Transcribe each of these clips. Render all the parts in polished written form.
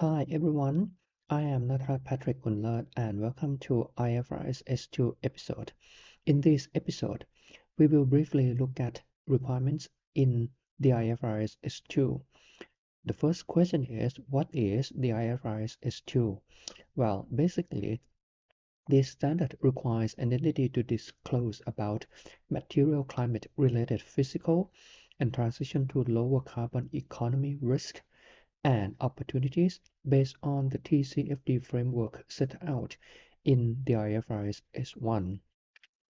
Hi everyone, I am Nathrat Patrick Unlert and welcome to Ifrs S2 episode. In this episode, we will briefly look at requirements in the Ifrs S2. The first question is, what is the Ifrs S2? Well, basically, this standard requires an entity to disclose about material climate-related physical and transition to lower carbon economy risk and opportunities based on the TCFD framework set out in the IFRS S1.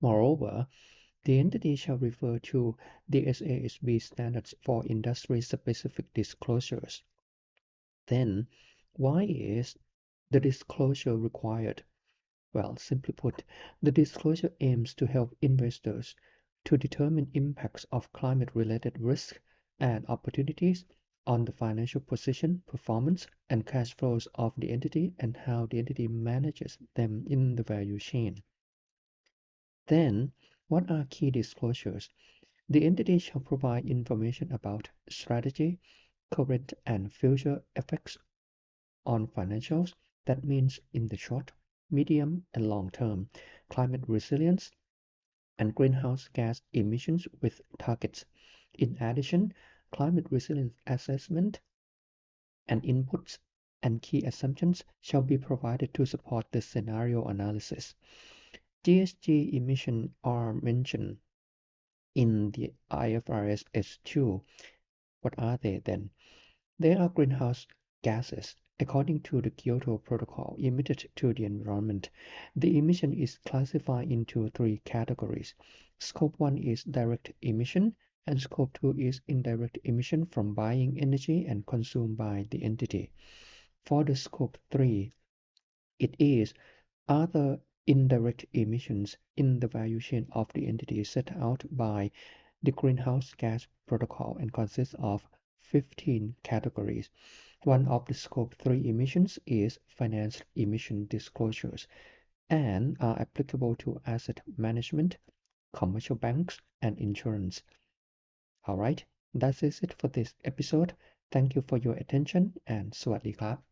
Moreover, the entity shall refer to the SASB standards for industry-specific disclosures. Then, why is the disclosure required? Well, simply put, the disclosure aims to help investors to determine impacts of climate-related risks and opportunities on the financial position, performance, and cash flows of the entity and how the entity manages them in the value chain. Then, what are key disclosures? The entity shall provide information about strategy, current and future effects on financials. That means in the short, medium, and long term, climate resilience and greenhouse gas emissions with targets. In addition, climate resilience assessment and inputs and key assumptions shall be provided to support the scenario analysis. GHG emissions are mentioned in the IFRS S2. What are they then? They are greenhouse gases. According to the Kyoto Protocol emitted to the environment, the emission is classified into three categories. Scope 1 is direct emission, and Scope 2 is indirect emission from buying energy and consumed by the entity. For the Scope 3, it is other indirect emissions in the value chain of the entity set out by the Greenhouse Gas Protocol and consists of 15 categories. One of the Scope 3 emissions is financed emission disclosures and are applicable to asset management, commercial banks, and insurance. Alright, that is it for this episode. Thank you for your attention and สวัสดีครับ